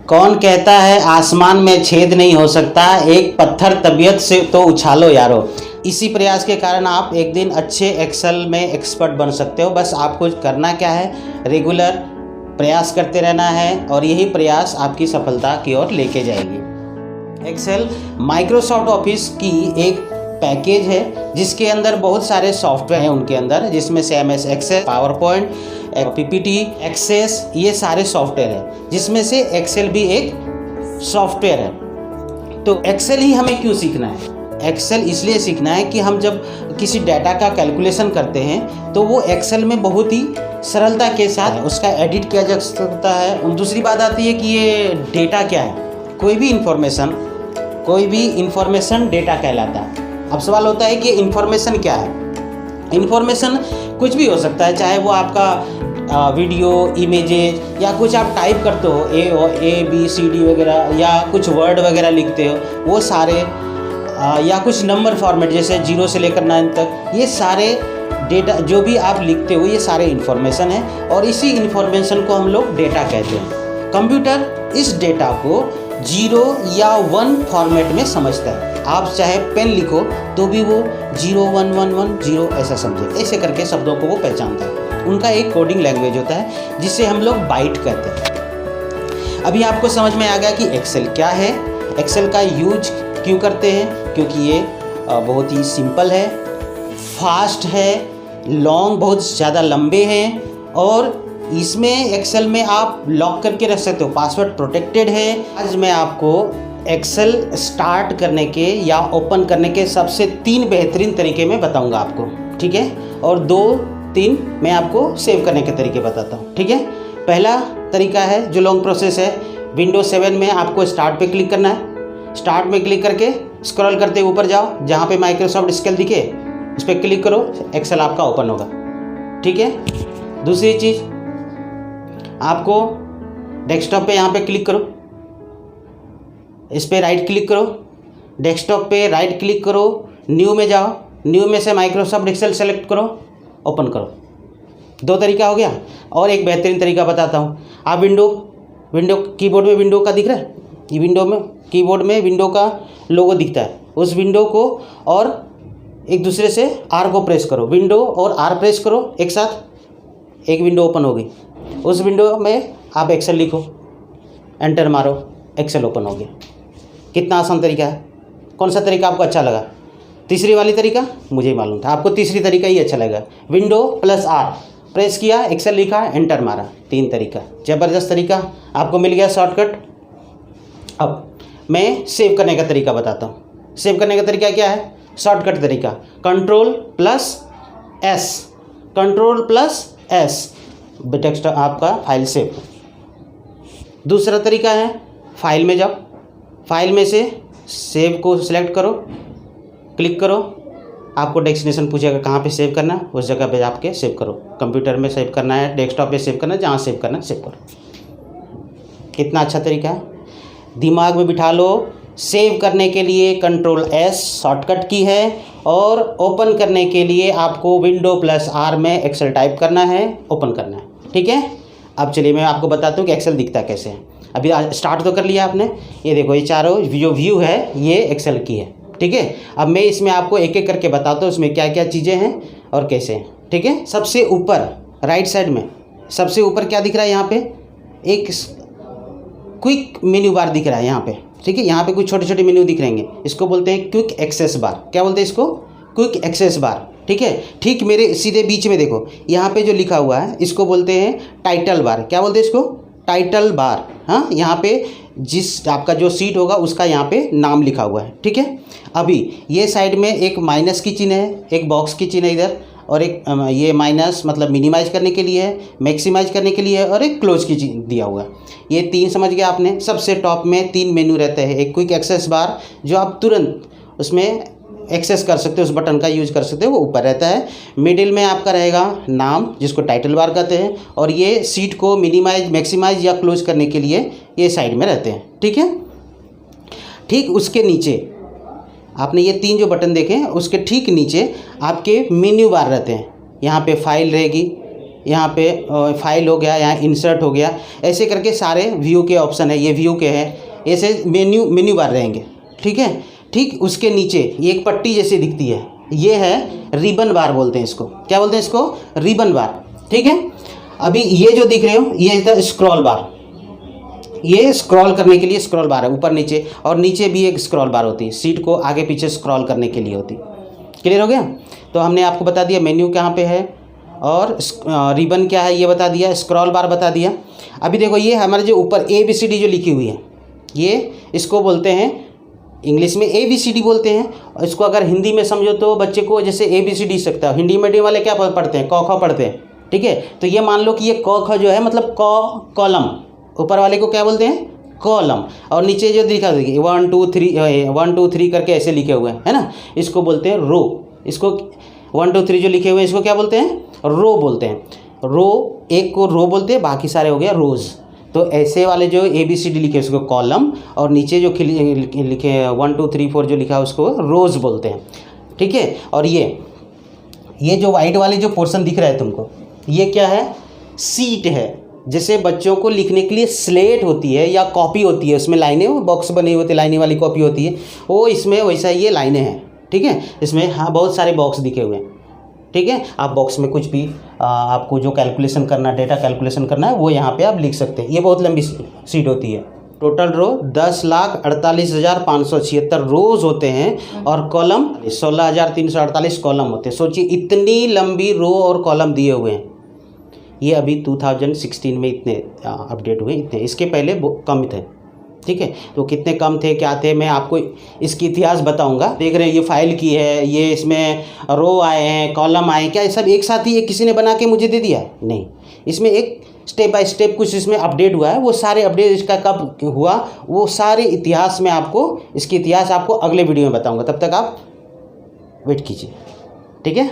कौन कहता है आसमान में छेद नहीं हो सकता, एक पत्थर तबीयत से तो उछालो यारो। इसी प्रयास के कारण आप एक दिन अच्छे एक्सेल में एक्सपर्ट बन सकते हो। बस आपको करना क्या है, रेगुलर प्रयास करते रहना है और यही प्रयास आपकी सफलता की ओर लेके जाएगी। एक्सेल माइक्रोसॉफ्ट ऑफिस की एक पैकेज है जिसके अंदर बहुत सारे सॉफ्टवेयर हैं उनके अंदर, जिसमें से MS Excel, PowerPoint, PPT, Access, ये सारे सॉफ्टवेयर हैं जिसमें से एक्सेल भी एक सॉफ्टवेयर है। तो एक्सेल ही हमें क्यों सीखना है? एक्सेल इसलिए सीखना है कि हम जब किसी डाटा का कैलकुलेशन करते हैं तो वो एक्सेल में बहुत ही सरलता के साथ उसका एडिट किया जा सकता है। और दूसरी बात आती है कि ये डेटा क्या है। कोई भी इंफॉर्मेशन डेटा कहलाता है। अब सवाल होता है कि इन्फॉर्मेशन क्या है? इन्फॉर्मेशन कुछ भी हो सकता है, चाहे वो आपका वीडियो, इमेजेज या कुछ आप टाइप करते हो ABCD वगैरह, या कुछ वर्ड वगैरह लिखते हो, वो सारे या कुछ नंबर फॉर्मेट जैसे 0 से लेकर 9 तक, ये सारे डेटा जो भी आप लिखते हो ये सारे इन्फॉर्मेशन है और इसी इन्फॉर्मेशन को हम लोग डेटा कहते हैं। कंप्यूटर इस डेटा को 0 या 1 फॉर्मेट में समझता है। आप चाहे पेन लिखो तो भी वो 0 1 1 1 0 ऐसा समझे, ऐसे करके शब्दों को वो पहचानता है। उनका एक कोडिंग लैंग्वेज होता है जिसे हम लोग बाइट कहते हैं। अभी आपको समझ में आ गया कि एक्सेल क्या है, एक्सेल का यूज क्यों करते हैं, क्योंकि ये बहुत ही सिंपल है, फास्ट है, लॉन्ग बहुत ज़्यादा लंबे हैं और इसमें एक्सेल में आप लॉक करके रख सकते हो, पासवर्ड प्रोटेक्टेड है। आज मैं आपको एक्सेल स्टार्ट करने के या ओपन करने के सबसे 3 बेहतरीन तरीके मैं बताऊंगा आपको, ठीक है, और 2-3 मैं आपको सेव करने के तरीके बताता हूँ, ठीक है। पहला तरीका है जो लॉन्ग प्रोसेस है, विंडोज 7 में आपको स्टार्ट पे क्लिक करना है। स्टार्ट में क्लिक करके स्क्रॉल करते ऊपर जाओ, जहाँ पे माइक्रोसॉफ्ट एक्सेल दिखे उस पर क्लिक करो, एक्सेल आपका ओपन होगा, ठीक है। दूसरी चीज़, आपको डेस्कटॉप पे यहाँ पे क्लिक करो, इस पर राइट क्लिक करो, डेस्कटॉप पे राइट क्लिक करो, न्यू में जाओ, न्यू में से माइक्रोसॉफ्ट एक्सेल सेलेक्ट करो, ओपन करो। 2 तरीका हो गया। और एक बेहतरीन तरीका बताता हूँ। आप विंडो कीबोर्ड में विंडो का दिख रहा है, ये विंडो में कीबोर्ड में विंडो का लोगो दिखता है, उस विंडो को और एक दूसरे से R को प्रेस करो, विंडो और R प्रेस करो एक साथ, एक विंडो ओपन हो गई। उस विंडो में आप एक्सेल लिखो, एंटर मारो, एक्सेल ओपन हो गया। कितना आसान तरीका है। कौन सा तरीका आपको अच्छा लगा? तीसरी वाली तरीका मुझे ही मालूम था आपको तीसरी तरीका ही अच्छा लगा। विंडो प्लस R प्रेस किया, एक्सेल लिखा, एंटर मारा, 3 तरीका, ज़बरदस्त तरीका आपको मिल गया शॉर्टकट। अब मैं सेव करने का तरीका बताता हूँ। सेव करने का तरीका क्या है? शॉर्टकट तरीका, कंट्रोल प्लस एस डेस्कटॉप आपका फाइल सेव। दूसरा तरीका है, फाइल में जाओ, फाइल में से सेव को सिलेक्ट करो, क्लिक करो, आपको डेस्टिनेशन पूछेगा कहाँ पे सेव करना है, उस जगह पे आपके सेव करो। कंप्यूटर में सेव करना है, डेस्कटॉप पे सेव करना है, जहाँ सेव करना है सेव करो। कितना अच्छा तरीका है, दिमाग में बिठा लो। सेव करने के लिए कंट्रोल S शॉर्टकट की है और ओपन करने के लिए आपको विंडो प्लस R में एक्सेल टाइप करना है, ओपन करना है, ठीक है। अब चलिए मैं आपको बताता हूँ कि एक्सेल दिखता कैसे है। अभी स्टार्ट तो कर लिया आपने, ये देखो ये चारों जो व्यू है ये एक्सेल की है, ठीक है। अब मैं इसमें आपको एक एक करके बताता हूँ उसमें क्या क्या चीज़ें हैं और कैसे हैं, ठीक है। सबसे ऊपर राइट साइड में सबसे ऊपर क्या दिख रहा है? यहाँ पे एक क्विक मेन्यू बार दिख रहा है यहाँ पे, ठीक है। यहाँ पे कुछ छोटे छोटे मेन्यू दिख रहेंगे, इसको बोलते हैं क्विक एक्सेस बार। क्या बोलते हैं इसको? क्विक एक्सेस बार, ठीक है। ठीक मेरे सीधे बीच में देखो यहाँ पे जो लिखा हुआ है इसको बोलते हैं टाइटल बार। क्या बोलते हैं इसको? Title bar. हाँ, यहाँ पे जिस आपका जो सीट होगा उसका यहाँ पे नाम लिखा हुआ है, ठीक है। अभी ये साइड में एक माइनस की चिन्ह है, एक बॉक्स की चिन्ह है इधर, और एक ये माइनस मतलब मिनिमाइज करने के लिए है, मैक्सिमाइज करने के लिए है, और एक क्लोज की चिन्ह दिया हुआ है। ये 3 समझ गया आपने। सबसे टॉप में 3 मेन्यू रहते हैं, एक क्विक एक्सेस बार जो आप तुरंत उसमें एक्सेस कर सकते हो, उस बटन का यूज कर सकते हो, वो ऊपर रहता है। मिडिल में आपका रहेगा नाम जिसको टाइटल बार कहते हैं, और ये सीट को मिनिमाइज, मैक्सिमाइज या क्लोज करने के लिए ये साइड में रहते हैं, ठीक है। ठीक उसके नीचे आपने ये 3 जो बटन देखे हैं उसके ठीक नीचे आपके मेन्यू बार रहते हैं। यहाँ पे फाइल रहेगी, यहाँ पे फाइल हो गया, यहाँ इंसर्ट हो गया, ऐसे करके सारे व्यू के ऑप्शन है, ये व्यू के हैं, ऐसे मेन्यू बार रहेंगे। ठीक है, ठीक उसके नीचे ये एक पट्टी जैसी दिखती है, ये है रिबन बार बोलते हैं इसको। क्या बोलते हैं इसको? रिबन बार। ठीक है, अभी ये जो दिख रहे हो ये था स्क्रॉल बार, ये स्क्रॉल करने के लिए स्क्रॉल बार है ऊपर नीचे, और नीचे भी एक स्क्रॉल बार होती है, सीट को आगे पीछे स्क्रॉल करने के लिए होती है। क्लियर हो गया? तो हमने आपको बता दिया मेन्यू कहाँ पे है और रिबन क्या है ये बता दिया, स्क्रॉल बार बता दिया। अभी देखो ये हमारे जो ऊपर ABCD जो लिखी हुई है, ये इसको बोलते हैं इंग्लिश में ABCD बोलते हैं, और इसको अगर हिंदी में समझो तो बच्चे को जैसे ABCD सकता है। हिंदी मीडियम वाले क्या पढ़ते हैं? क ख पढ़ते हैं। ठीक है, तो ये मान लो कि ये क ख जो है मतलब कॉलम, ऊपर वाले को क्या बोलते हैं? कॉलम, और नीचे जो दिखा देखिए 1 2 3 करके ऐसे लिखे हुए हैं, है ना, इसको बोलते हैं रो। इसको 1 2 3 जो लिखे हुए हैं इसको क्या बोलते हैं? रो बोलते हैं। रो, एक को रो बोलते हैं, बाकी सारे हो गया रोज़। तो ऐसे वाले जो ABCD लिखे उसको कॉलम, और नीचे जो लिखे 1 2 3 4 जो लिखा है उसको रोज़ बोलते हैं। ठीक है, और ये जो वाइट वाले जो पोर्शन दिख रहा है तुमको, ये क्या है? सीट है। जैसे बच्चों को लिखने के लिए स्लेट होती है या कॉपी होती है, उसमें लाइनें, वो बॉक्स बने हुए होते, लाइनें वाली कॉपी होती है, वो इसमें वैसा ये लाइनें हैं। ठीक है, इसमें हाँ बहुत सारे बॉक्स दिखे हुए हैं। ठीक है, आप बॉक्स में कुछ भी आपको जो कैलकुलेशन करना, डेटा कैलकुलेशन करना है वो यहाँ पे आप लिख सकते हैं। ये बहुत लंबी सीट होती है। टोटल रो 10,48,576 रोज़ होते हैं, और कॉलम 16,348 कॉलम होते हैं। सोचिए इतनी लंबी रो और कॉलम दिए हुए हैं। ये अभी 2016 में इतने अपडेट हुए, इतने, इसके पहले कम थे। ठीक है, तो कितने कम थे क्या थे मैं आपको इसकी इतिहास बताऊंगा। देख रहे हैं ये फाइल की है, ये इसमें रो आए हैं, कॉलम आए, क्या ये सब एक साथ ही एक किसी ने बना के मुझे दे दिया? नहीं, इसमें एक स्टेप बाय स्टेप कुछ इसमें अपडेट हुआ है। वो सारे अपडेट इसका कब हुआ, वो सारे इतिहास में आपको, इसकी इतिहास आपको अगले वीडियो में बताऊँगा। तब तक आप वेट कीजिए। ठीक है।